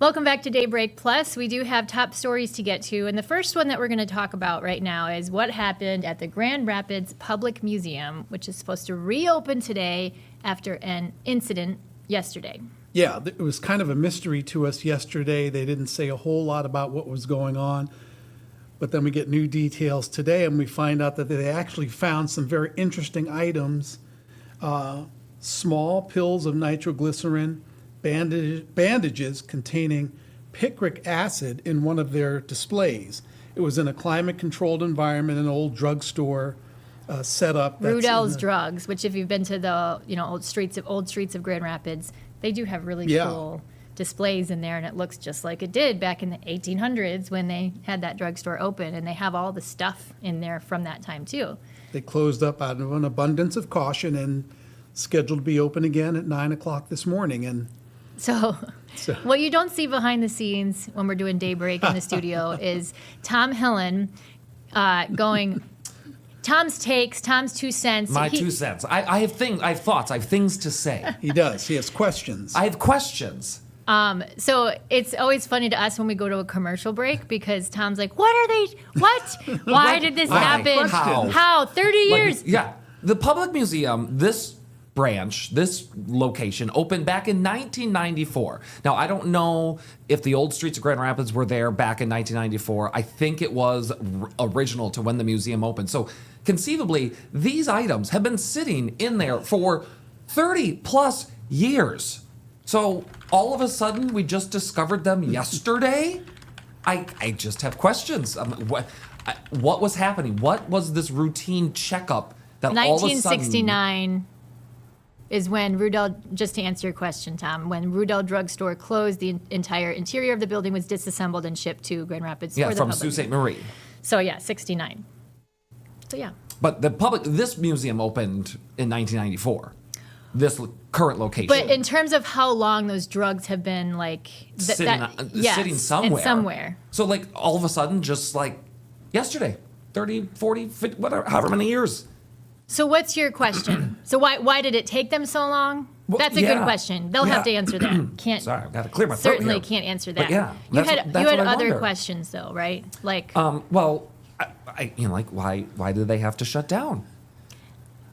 Welcome back to Daybreak Plus. We do have top stories to get to, and the first one that we're going to talk about right now is what happened at the Grand Rapids Public Museum, which is supposed to reopen today after an incident yesterday. Yeah, it was kind of a mystery to us yesterday. They didn't say a whole lot about what was going on, but then we get new details today, and we find out that they actually found some very interesting items, small pills of nitroglycerin, bandages containing picric acid in one of their displays. It was in a climate-controlled environment, an old drugstore setup. Rudell's Drugs, which if you've been to the old streets of Grand Rapids, they do have really cool displays in there, and it looks just like it did back in the 1800s when they had that drugstore open, and they have all the stuff in there from that time too. They closed up out of an abundance of caution and scheduled to be open again at 9 o'clock this morning. And So what you don't see behind the scenes when we're doing Daybreak in the studio is Tom Hillen going, Tom's takes, Tom's 2 cents. My 2 cents. I have thoughts, I have things to say. He does. He has questions. I have questions. So it's always funny to us when we go to a commercial break because Tom's like, what? Why did this happen? How? 30 years? Yeah. The public museum, this branch, this location, opened back in 1994. Now, I don't know if the old streets of Grand Rapids were there back in 1994. I think it was original to when the museum opened. So conceivably, these items have been sitting in there for 30 plus years. So all of a sudden, we just discovered them yesterday? I just have questions. What was happening? What was this routine checkup that all of a sudden... 1969 is when Rudell, just to answer your question, Tom, when Rudell Drugstore closed, the entire interior of the building was disassembled and shipped to Grand Rapids. Yeah, for the from public. Sault Ste. Marie. So yeah, 69. So yeah. But this museum opened in 1994. This current location. But in terms of how long those drugs have been sitting somewhere. And somewhere. So like all of a sudden, just like yesterday, 30, 40, 50, whatever, however many years. So what's your question? So why did it take them so long? Well, that's a good question. They'll have to answer that. Can't. Sorry, I've got to clear my throat Certainly here. can't answer that. But yeah, you had other wonder. questions though, right? Like. Well, why did they have to shut down?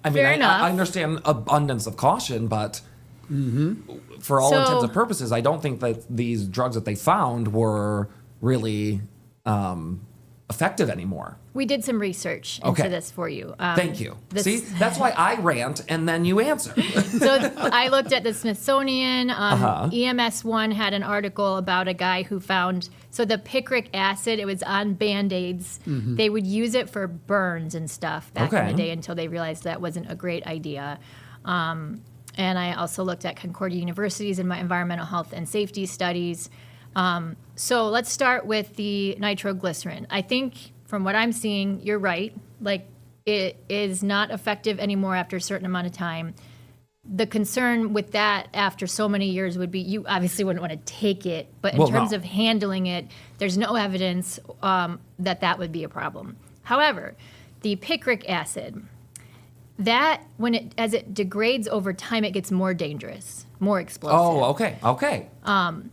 I mean, Fair enough. I understand abundance of caution, but for all intents and purposes, I don't think that these drugs that they found were really effective anymore. We did some research into this for you. Thank you. See, that's why I rant and then you answer. So I looked at the Smithsonian. EMS1 had an article about a guy who found, so the picric acid, it was on Band-Aids. They would use it for burns and stuff back in the day until they realized that wasn't a great idea. And I also looked at Concordia University's environmental health and safety studies. So let's start with the nitroglycerin. I think from what I'm seeing, you're right. Like, it is not effective anymore after a certain amount of time. The concern with that after so many years would be you obviously wouldn't want to take it, but in terms of handling it, there's no evidence that would be a problem. However, the picric acid, that as it degrades over time, it gets more dangerous, more explosive. Oh, okay.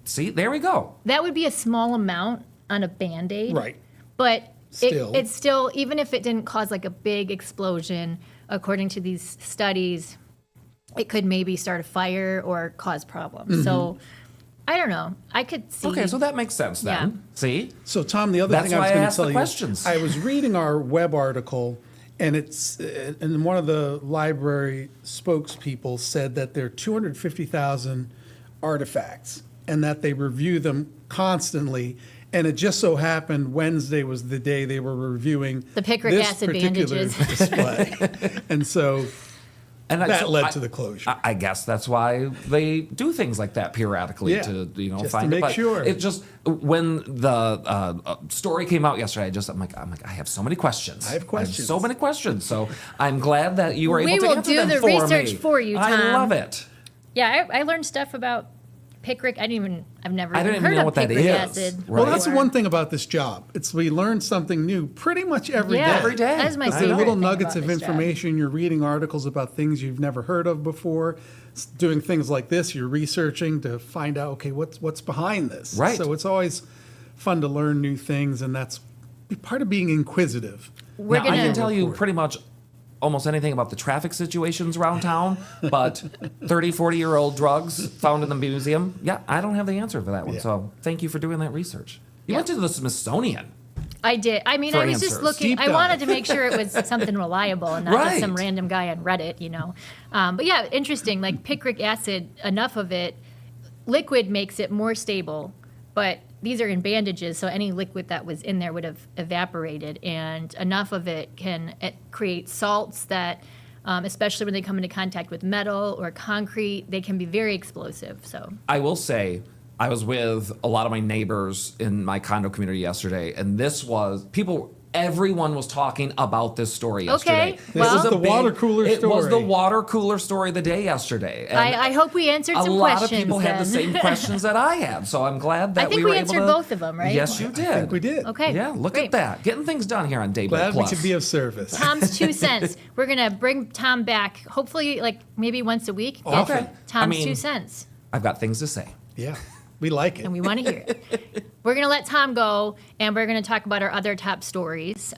See, there we go. That would be a small amount on a Band-Aid. Right. But it's still, even if it didn't cause like a big explosion, according to these studies, it could maybe start a fire or cause problems. So I don't know. I could see. Okay, so that makes sense then. Yeah. See? So, Tom, the other thing I was going to tell you, questions. I was reading our web article, and and one of the library spokespeople said that there are 250,000 artifacts and that they review them constantly. And it just so happened Wednesday was the day they were reviewing the picric this acid particular bandages display. And so that led to the closure. I guess that's why they do things like that periodically to just find to it. make sure. It just when the story came out yesterday, I'm like I have so many questions. I have questions. I have so many questions. So I'm glad that you were able to answer them We will do the research me. for you, Tom. I love it. Yeah, I learned stuff about picric. I've never I even didn't heard know of what that picric is. acid. Well, Right. that's the before. one thing about this job. We learn something new pretty much every day. Yeah, Every day. That is my I favorite know. Little thing nuggets about of this job. information. You're reading articles about things you've never heard of before. Doing things like this, you're researching to find out, okay, what's behind this. Right. So it's always fun to learn new things, and that's part of being inquisitive. We're Now, I gonna can tell you pretty much almost anything about the traffic situations around town, but 30, 40-year-old drugs found in the museum, yeah, I don't have the answer for that one. Yeah. So thank you for doing that research. You Yeah. went to the Smithsonian. I did. I mean, For I was just answers. looking. Deep I dive. wanted to make sure it was something reliable and not Right. just some random guy on Reddit, you know. But yeah, interesting. Like picric acid, enough of it, liquid makes it more stable. But these are in bandages, so any liquid that was in there would have evaporated, and enough of it can create salts that, especially when they come into contact with metal or concrete, they can be very explosive. So I will say, I was with a lot of my neighbors in my condo community yesterday, and everyone was talking about this story yesterday. Okay, well- This is the water cooler It was the story. water cooler story of the day yesterday. And I hope we answered a some lot questions. of people had the then. same questions that I had, so I'm glad that I think were we able answered to. both of them, right? Yes, you did. I think we did. Okay. Yeah, look great. at that. Getting things done here on Daybreak Glad Plus. we could be of service. Tom's 2 cents. We're gonna bring Tom back. Hopefully, like maybe once a week. Get Okay. Tom's I mean- 2 cents, I've got things to say. Yeah, we like it. and we want to hear it. We're gonna let Tom go, and we're gonna talk about our other top stories.